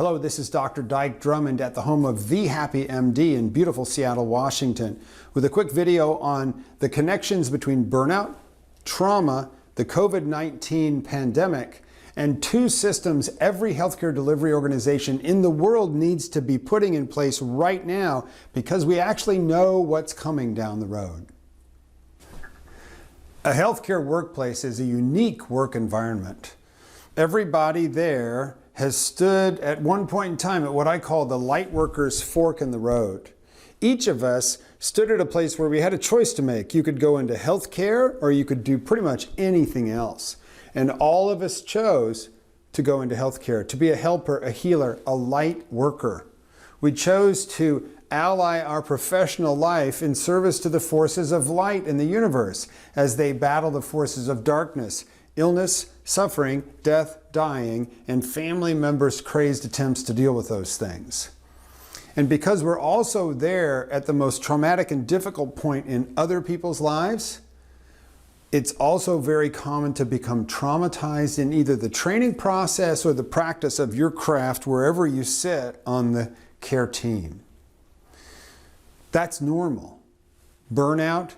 Hello, this is Dr. Dyke Drummond at the home of The Happy MD in beautiful Seattle, Washington, with a quick video on the connections between burnout, trauma, the COVID-19 pandemic, and two systems every healthcare delivery organization in the world needs to be putting in place right now because we actually know what's coming down the road. A healthcare workplace is a unique work environment. Everybody there has stood at one point in time at what I call the light worker's fork in the road. Each of us stood at a place where we had a choice to make. You could go into healthcare or you could do pretty much anything else. And all of us chose to go into healthcare, to be a helper, a healer, a light worker. We chose to ally our professional life in service to the forces of light in the universe as they battle the forces of darkness, illness, suffering, death, dying, and family members' crazed attempts to deal with those things. And because we're also there at the most traumatic and difficult point in other people's lives, it's also very common to become traumatized in either the training process or the practice of your craft wherever you sit on the care team. That's normal. Burnout,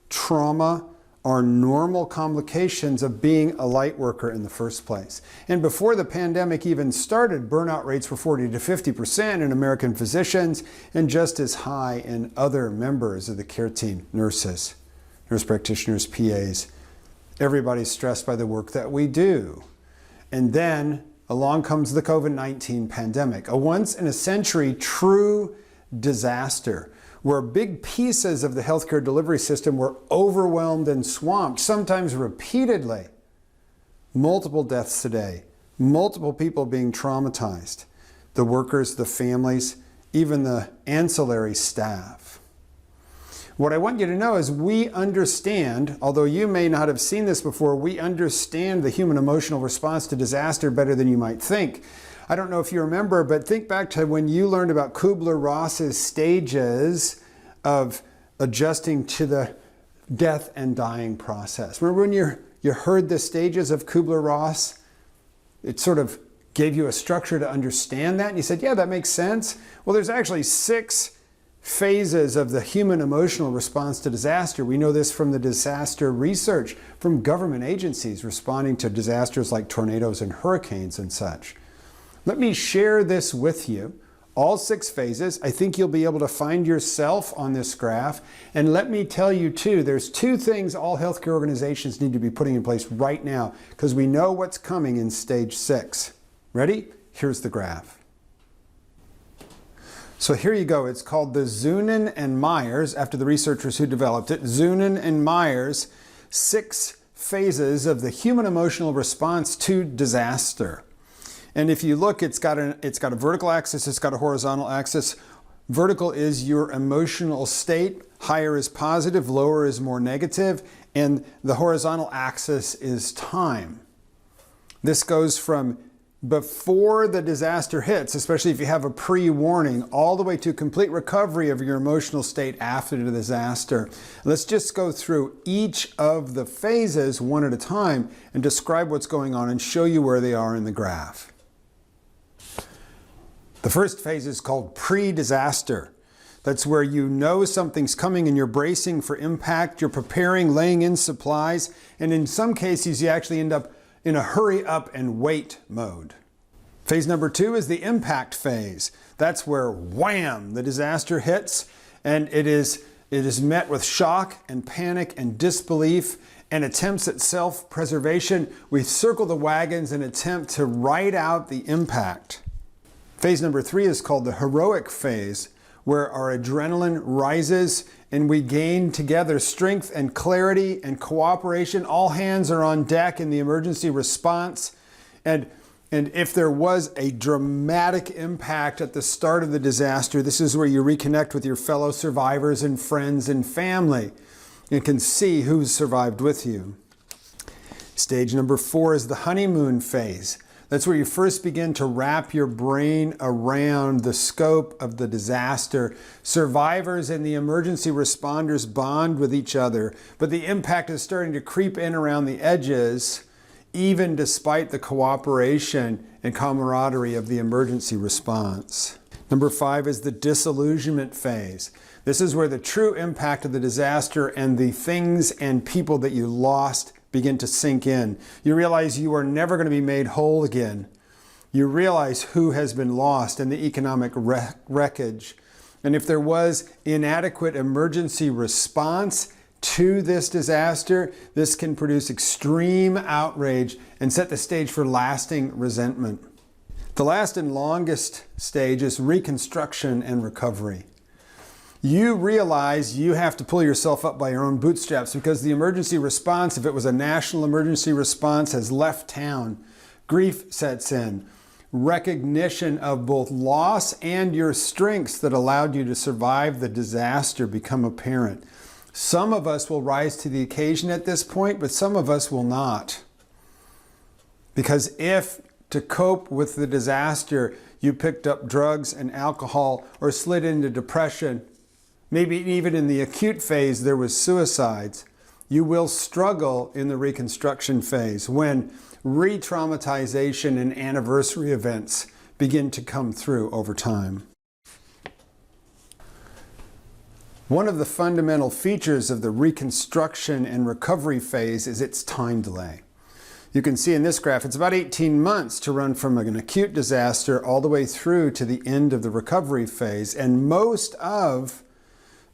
trauma, are normal complications of being a light worker in the first place. And before the pandemic even started, burnout rates were 40 to 50% in American physicians and just as high in other members of the care team, nurses, nurse practitioners, PAs. Everybody's stressed by the work that we do. And then along comes the COVID-19 pandemic, a once-in-a-century true disaster, where big pieces of the healthcare delivery system were overwhelmed and swamped, sometimes repeatedly. Multiple deaths today, multiple people being traumatized, the workers, the families, even the ancillary staff. What I want you to know is we understand, although you may not have seen this before, we understand the human emotional response to disaster better than you might think. I don't know if you remember, but think back to when you learned about Kubler-Ross's stages of adjusting to the death and dying process. Remember when you heard the stages of Kubler-Ross? It sort of gave you a structure to understand that, and you said, yeah, that makes sense. Well, there's actually 6 phases of the human emotional response to disaster. We know this from the disaster research from government agencies responding to disasters like tornadoes and hurricanes and such. Let me share this with you, all 6 phases. I think you'll be able to find yourself on this graph. And let me tell you too, there's 2 things all healthcare organizations need to be putting in place right now because we know what's coming in stage 6. Ready? Here's the graph. So here you go. It's called the Zenin and Myers, after the researchers who developed it, Zenin and Myers, 6 phases of the human emotional response to disaster. And if you look, it's got a vertical axis, it's got a horizontal axis. Vertical is your emotional state, higher is positive, lower is more negative, and the horizontal axis is time. This goes from before the disaster hits, especially if you have a pre-warning, all the way to complete recovery of your emotional state after the disaster. Let's just go through each of the phases one at a time and describe what's going on and show you where they are in the graph. The first phase is called pre-disaster. That's where you know something's coming and you're bracing for impact, you're preparing, laying in supplies, and in some cases you actually end up in a hurry up and wait mode. Phase number 2 is the impact phase. That's where wham, the disaster hits, and it is met with shock and panic and disbelief and attempts at self-preservation. We circle the wagons and attempt to ride out the impact. Phase number 3 is called the heroic phase, where our adrenaline rises and we gain together strength and clarity and cooperation. All hands are on deck in the emergency response. And if there was a dramatic impact at the start of the disaster, this is where you reconnect with your fellow survivors and friends and family. You can see who's survived with you. Stage number 4 is the honeymoon phase. That's where you first begin to wrap your brain around the scope of the disaster. Survivors and the emergency responders bond with each other, but the impact is starting to creep in around the edges even despite the cooperation and camaraderie of the emergency response. Number 5 is the disillusionment phase. This is where the true impact of the disaster and the things and people that you lost begin to sink in. You realize you are never going to be made whole again. You realize who has been lost and the economic wreckage. And if there was inadequate emergency response to this disaster, this can produce extreme outrage and set the stage for lasting resentment. The last and longest stage is reconstruction and recovery. You realize you have to pull yourself up by your own bootstraps because the emergency response, if it was a national emergency response, has left town. Grief sets in. Recognition of both loss and your strengths that allowed you to survive the disaster become apparent. Some of us will rise to the occasion at this point, but some of us will not. Because if to cope with the disaster, you picked up drugs and alcohol or slid into depression, maybe even in the acute phase there was suicides, you will struggle in the reconstruction phase when re-traumatization and anniversary events begin to come through over time. One of the fundamental features of the reconstruction and recovery phase is its time delay. You can see in this graph, it's about 18 months to run from an acute disaster all the way through to the end of the recovery phase. And most of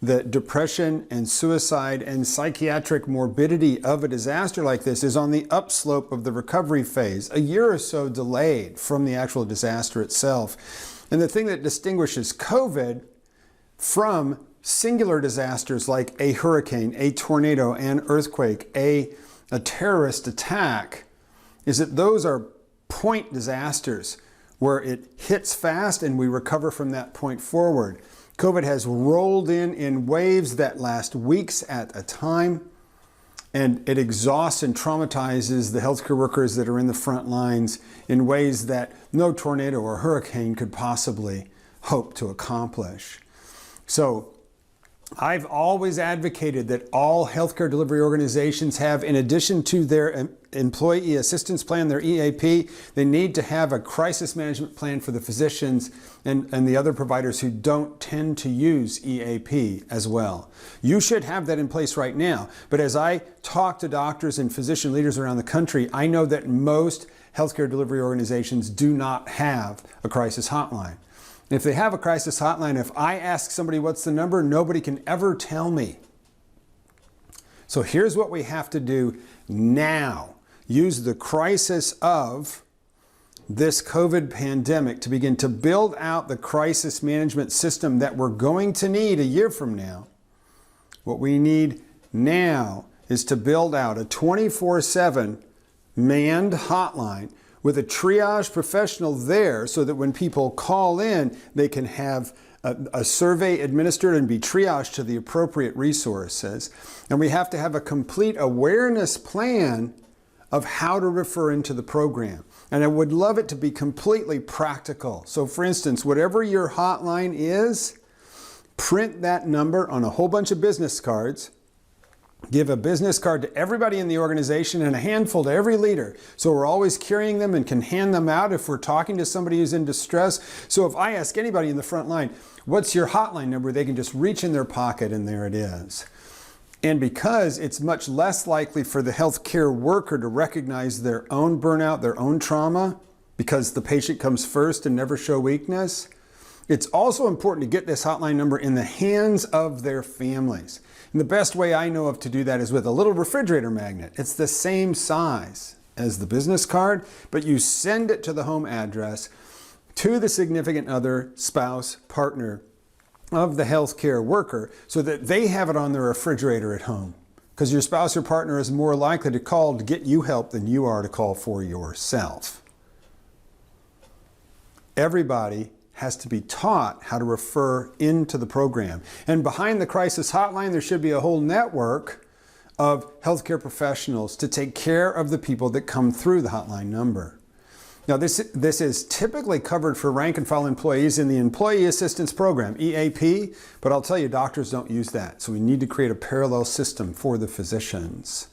the depression and suicide and psychiatric morbidity of a disaster like this is on the upslope of the recovery phase, a year or so delayed from the actual disaster itself. And the thing that distinguishes COVID from singular disasters like a hurricane, a tornado, an earthquake, a terrorist attack is that those are point disasters where it hits fast and we recover from that point forward. COVID has rolled in waves that last weeks at a time, and it exhausts and traumatizes the healthcare workers that are in the front lines in ways that no tornado or hurricane could possibly hope to accomplish. So I've always advocated that all healthcare delivery organizations have, in addition to their employee assistance plan, their EAP, they need to have a crisis management plan for the physicians and the other providers who don't tend to use EAP as well. You should have that in place right now. But as I talk to doctors and physician leaders around the country, I know that most healthcare delivery organizations do not have a crisis hotline. If they have a crisis hotline, if I ask somebody what's the number, nobody can ever tell me. So here's what we have to do now. Use the crisis of this COVID pandemic to begin to build out the crisis management system that we're going to need a year from now. What we need now is to build out a 24/7 manned hotline with a triage professional there so that when people call in, they can have a survey administered and be triaged to the appropriate resources. And we have to have a complete awareness plan of how to refer into the program. And I would love it to be completely practical. So for instance, whatever your hotline is, print that number on a whole bunch of business cards. Give a business card to everybody in the organization and a handful to every leader. So we're always carrying them and can hand them out if we're talking to somebody who's in distress. So if I ask anybody in the front line, what's your hotline number? They can just reach in their pocket and there it is. And because it's much less likely for the healthcare worker to recognize their own burnout, their own trauma, because the patient comes first and never show weakness, it's also important to get this hotline number in the hands of their families. And the best way I know of to do that is with a little refrigerator magnet. It's the same size as the business card, but you send it to the home address to the significant other, spouse, partner of the healthcare worker so that they have it on their refrigerator at home. Because your spouse or partner is more likely to call to get you help than you are to call for yourself. Everybody has to be taught how to refer into the program. And behind the crisis hotline, there should be a whole network of healthcare professionals to take care of the people that come through the hotline number. Now, this is typically covered for rank and file employees in the Employee Assistance Program, EAP, but I'll tell you, doctors don't use that. So we need to create a parallel system for the physicians.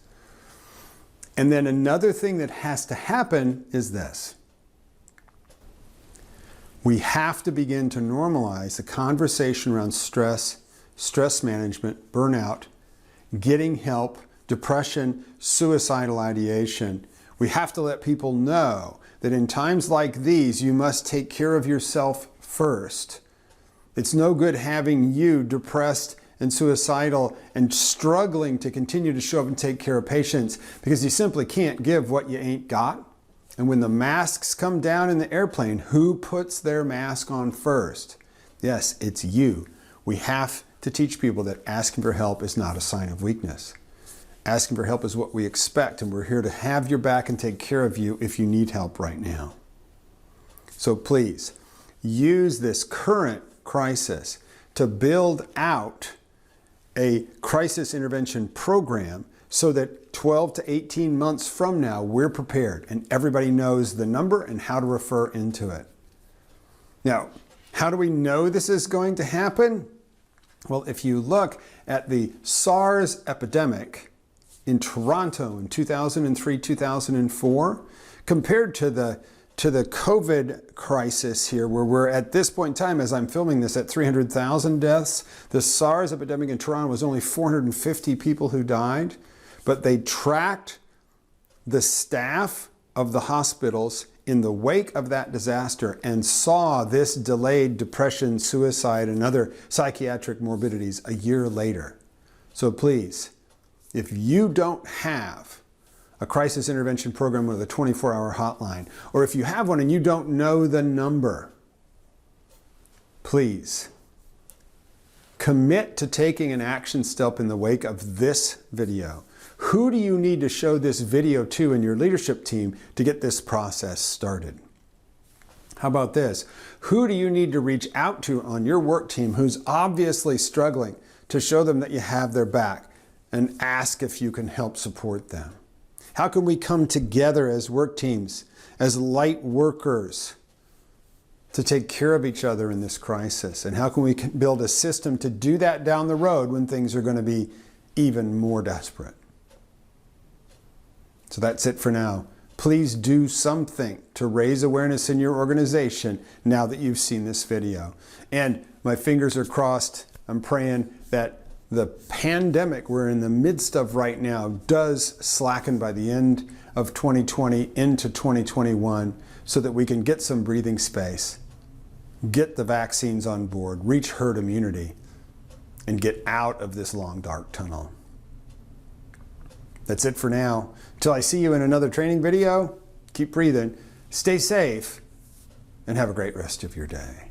And then another thing that has to happen is this. We have to begin to normalize the conversation around stress, stress management, burnout, getting help, depression, suicidal ideation. We have to let people know that in times like these, you must take care of yourself first. It's no good having you depressed and suicidal and struggling to continue to show up and take care of patients because you simply can't give what you ain't got. And when the masks come down in the airplane, who puts their mask on first? Yes, it's you. We have to teach people that asking for help is not a sign of weakness. Asking for help is what we expect, and we're here to have your back and take care of you if you need help right now. So please, use this current crisis to build out a crisis intervention program so that 12 to 18 months from now, we're prepared and everybody knows the number and how to refer into it. Now, how do we know this is going to happen? Well, if you look at the SARS epidemic in Toronto in 2003, 2004, compared to the COVID crisis here, where we're at this point in time, as I'm filming this, at 300,000 deaths, the SARS epidemic in Toronto was only 450 people who died, but they tracked the staff of the hospitals in the wake of that disaster and saw this delayed depression, suicide, and other psychiatric morbidities a year later. So please, if you don't have a crisis intervention program with a 24-hour hotline, or if you have one and you don't know the number, please commit to taking an action step in the wake of this video. Who do you need to show this video to in your leadership team to get this process started? How about this? Who do you need to reach out to on your work team who's obviously struggling to show them that you have their back and ask if you can help support them? How can we come together as work teams, as light workers, to take care of each other in this crisis? And how can we build a system to do that down the road when things are going to be even more desperate? So that's it for now. Please do something to raise awareness in your organization now that you've seen this video. And my fingers are crossed. I'm praying that the pandemic we're in the midst of right now does slacken by the end of 2020 into 2021 so that we can get some breathing space, get the vaccines on board, reach herd immunity, and get out of this long, dark tunnel. That's it for now. Till I see you in another training video, keep breathing, stay safe, and have a great rest of your day.